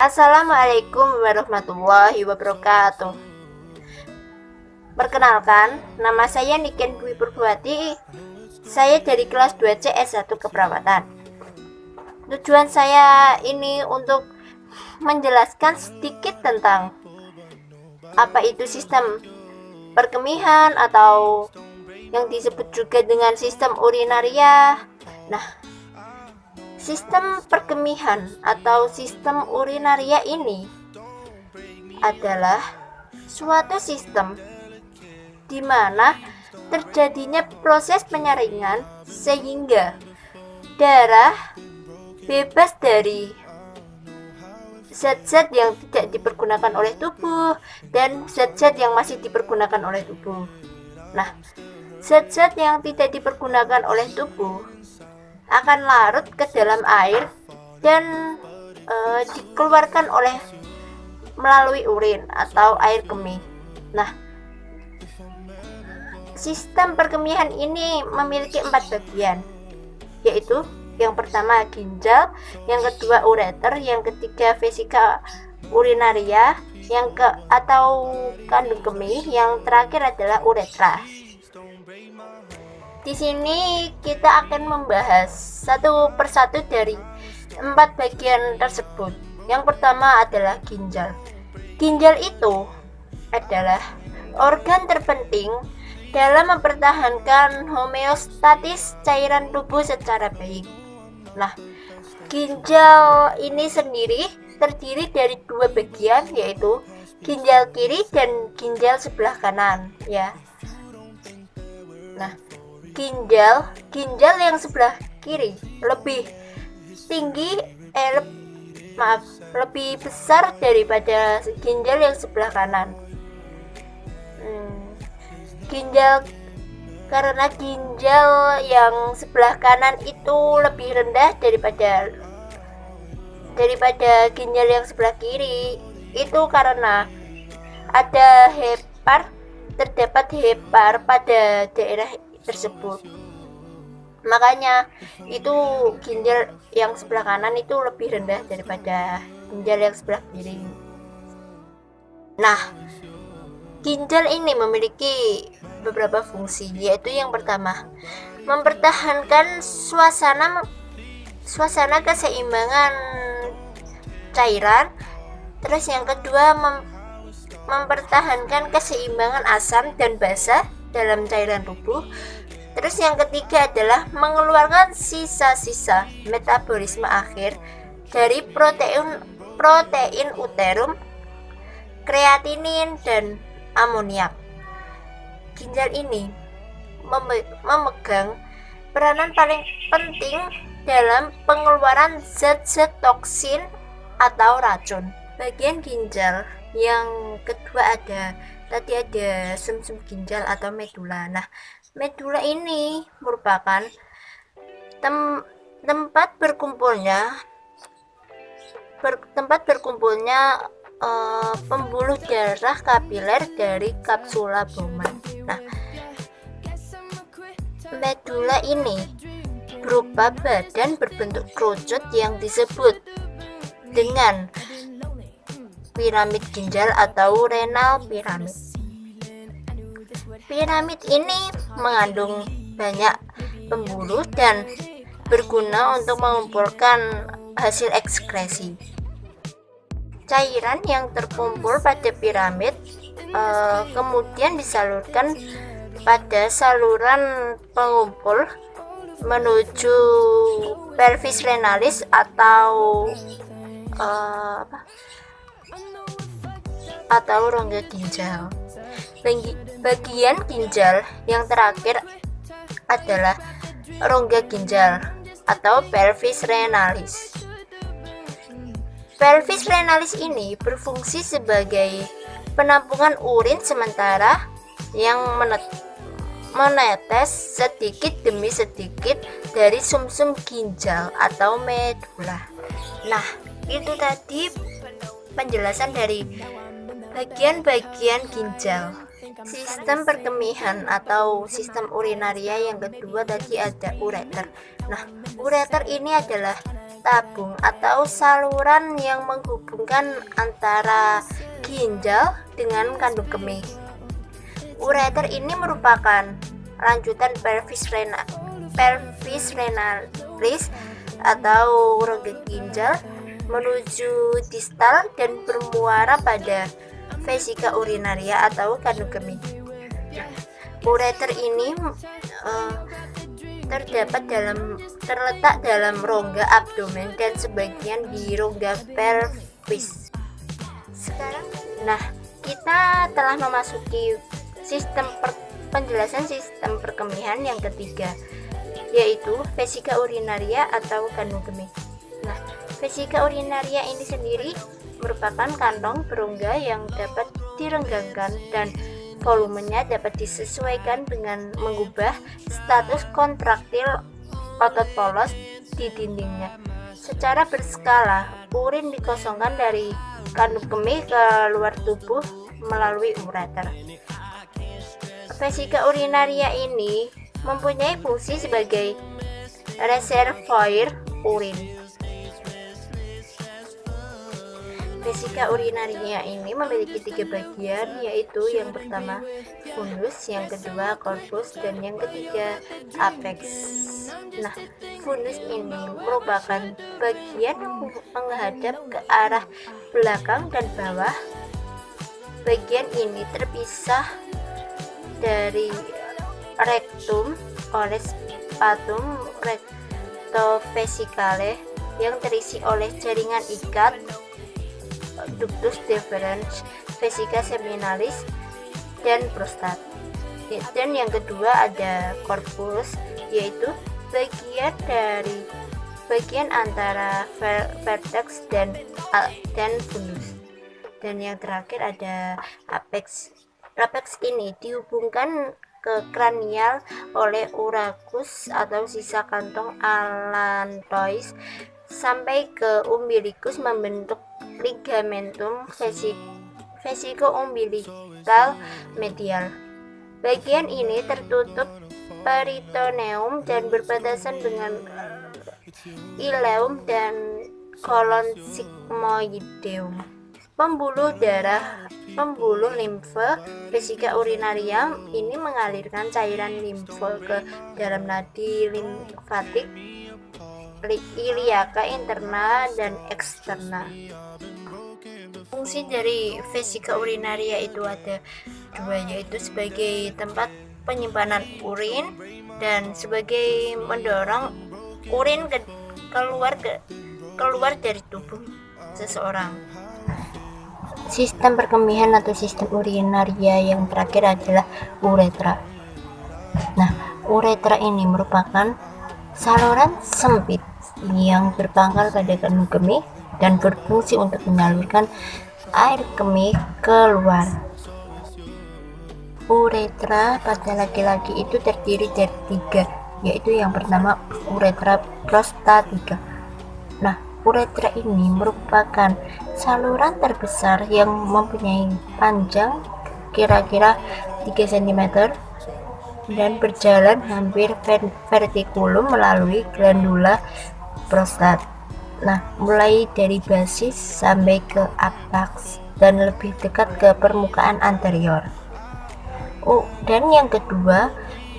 Assalamualaikum warahmatullahi wabarakatuh. Perkenalkan, nama saya Niken Dwi Purbuati. Saya dari kelas 2C S1 Keperawatan. Tujuan saya ini untuk menjelaskan sedikit tentang apa itu sistem perkemihan atau yang disebut juga dengan sistem urinaria. Nah, sistem perkemihan atau sistem urinaria ini adalah suatu sistem di mana terjadinya proses penyaringan sehingga darah bebas dari zat-zat yang tidak dipergunakan oleh tubuh dan zat-zat yang masih dipergunakan oleh tubuh. Nah, zat-zat yang tidak dipergunakan oleh tubuh akan larut ke dalam air dan dikeluarkan melalui urin atau air kemih. Nah, sistem perkemihan ini memiliki 4 bagian, yaitu yang pertama ginjal, yang kedua ureter, yang ketiga vesika urinaria, atau kandung kemih, yang terakhir adalah uretra. Di sini kita akan membahas satu persatu dari 4 bagian tersebut. Yang pertama adalah ginjal. Ginjal itu adalah organ terpenting dalam mempertahankan homeostatis cairan tubuh secara baik. Nah, ginjal ini sendiri terdiri dari 2 bagian, yaitu ginjal kiri dan ginjal sebelah kanan, ya. Nah, ginjal yang sebelah kiri lebih tinggi lebih besar daripada ginjal yang sebelah kanan. Karena ginjal yang sebelah kanan itu lebih rendah daripada ginjal yang sebelah kiri. Itu karena terdapat hepar pada daerah tersebut. Makanya itu ginjal yang sebelah kanan itu lebih rendah daripada ginjal yang sebelah kiri. Nah, ginjal ini memiliki beberapa fungsi, yaitu yang pertama, mempertahankan suasana keseimbangan cairan. Terus yang kedua, mempertahankan keseimbangan asam dan basa dalam cairan tubuh. Terus yang ketiga adalah mengeluarkan sisa-sisa metabolisme akhir dari protein uterum, kreatinin, dan amoniak. Ginjal ini memegang peranan paling penting dalam pengeluaran zat-zat toksin atau racun. Bagian ginjal yang kedua tadi ada sumsum ginjal atau medula. Nah, medula ini merupakan tempat berkumpulnya pembuluh darah kapiler dari kapsula Bowman. Nah, medula ini berupa badan berbentuk kerucut yang disebut dengan piramid ginjal atau renal piramid. Piramid ini mengandung banyak pembuluh dan berguna untuk mengumpulkan hasil ekskresi. Cairan yang terkumpul pada piramid kemudian disalurkan pada saluran pengumpul menuju pelvis renalis atau rongga ginjal. Bagian ginjal yang terakhir adalah rongga ginjal atau pelvis renalis. Pelvis renalis ini berfungsi sebagai penampungan urin sementara yang menetes sedikit demi sedikit dari sumsum ginjal atau medula. Nah, itu tadi penjelasan dari bagian-bagian ginjal. Sistem perkemihan atau sistem urinaria yang kedua tadi ada ureter. Nah, ureter ini adalah tabung atau saluran yang menghubungkan antara ginjal dengan kandung kemih. Ureter ini merupakan lanjutan pelvis renalis atau rongga ginjal menuju distal dan bermuara pada vesika urinaria atau kandung kemih. Ureter ini terletak dalam rongga abdomen dan sebagian di rongga pelvis. Sekarang, kita telah memasuki penjelasan sistem perkemihan yang ketiga, yaitu vesika urinaria atau kandung kemih. Vesika urinaria ini sendiri merupakan kantong berongga yang dapat direnggangkan dan volumenya dapat disesuaikan dengan mengubah status kontraktil otot polos di dindingnya. Secara berskala, urin dikosongkan dari kandung kemih ke luar tubuh melalui ureter. Vesika urinaria ini mempunyai fungsi sebagai reservoir urin. Vesika urinaria ini memiliki 3 bagian, yaitu yang pertama fundus, yang kedua corpus, dan yang ketiga apex. Fundus ini merupakan bagian yang menghadap ke arah belakang dan bawah. Bagian ini terpisah dari rectum oleh spatum rectovesikale yang terisi oleh jaringan ikat ductus deferens, vesika seminalis, dan prostat. Dan yang kedua ada corpus, yaitu bagian antara vertex dan fundus. Dan yang terakhir ada apex. Apex ini dihubungkan ke kranial oleh urachus atau sisa kantong allantois sampai ke umbilicus membentuk ligamentum vesiko-umbilical medial. Bagian ini tertutup peritoneum dan berbatasan dengan ileum dan kolon sigmoideum. Pembuluh limfe vesika urinaria ini mengalirkan cairan limfe ke dalam nadi limfatik iliaka interna dan eksterna. Fungsi dari vesika urinaria itu ada 2, yaitu sebagai tempat penyimpanan urin dan sebagai mendorong urin keluar dari tubuh seseorang. Sistem perkemihan atau sistem urinaria yang terakhir adalah uretra. Uretra ini merupakan saluran sempit yang berpangkal pada kandung kemih dan berfungsi untuk menyalurkan air kemih keluar. Uretra pada laki-laki itu terdiri dari 3, yaitu yang pertama uretra prostatika. Uretra ini merupakan saluran terbesar yang mempunyai panjang kira-kira 3 cm dan berjalan hampir vertikulum melalui glandula prostat. Mulai dari basis sampai ke apaks dan lebih dekat ke permukaan anterior. Dan yang kedua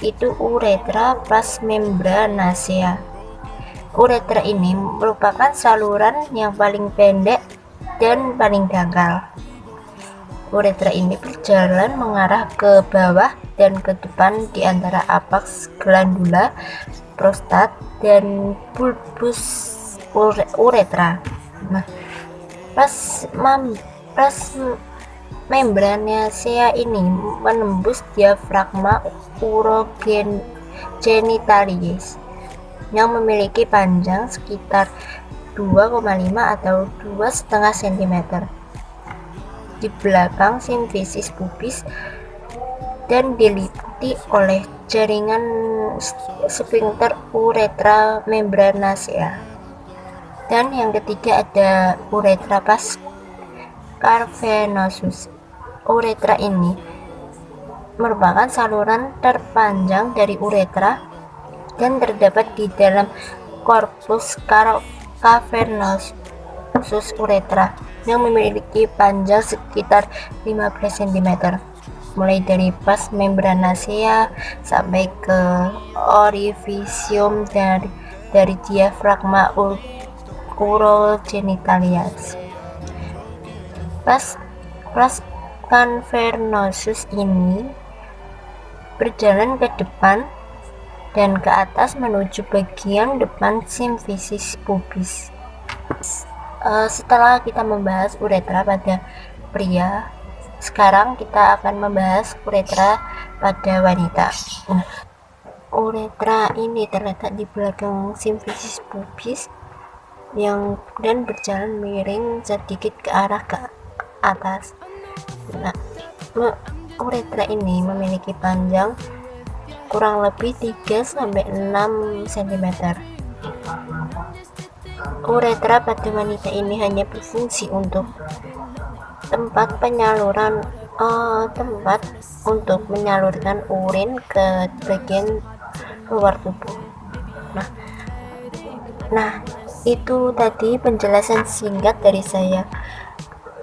itu uretra plasmembranacea. Uretra ini merupakan saluran yang paling pendek dan paling dangkal. Uretra ini berjalan mengarah ke bawah dan ke depan di antara apaks glandula prostat dan bulbus uretra. Plasmembranacea ini menembus diafragma urogenitaliis yang memiliki panjang sekitar 2,5 atau 2,5 cm di belakang simfisis pubis dan diliputi oleh jaringan sphincter uretra membranacea. Dan yang ketiga ada uretra pars cavernosus. Uretra ini merupakan saluran terpanjang dari uretra dan terdapat di dalam korpus cavernosus urethra yang memiliki panjang sekitar 15 cm, mulai dari vas membranacea sampai ke orifisium dari diafragma urogenitalia. Vas cavernosus ini berjalan ke depan dan ke atas menuju bagian depan simfisis pubis. Setelah kita membahas uretra pada pria, sekarang kita akan membahas uretra pada wanita. Uretra ini terletak di belakang simfisis pubis dan berjalan miring sedikit ke arah ke atas. Nah, uretra ini memiliki panjang kurang lebih 3-6 cm. Uretra pada wanita ini hanya berfungsi untuk tempat untuk menyalurkan urin ke bagian luar tubuh. Nah, itu tadi penjelasan singkat dari saya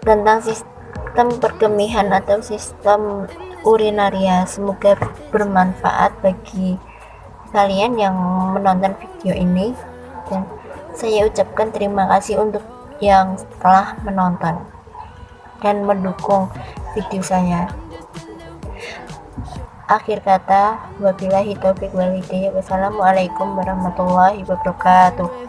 tentang sistem perkemihan atau sistem urinaria. Semoga bermanfaat bagi kalian yang menonton video ini, dan saya ucapkan terima kasih untuk yang telah menonton dan mendukung video saya. Akhir kata, wabillahi taufiq wal hidayah. Wassalamualaikum warahmatullahi wabarakatuh.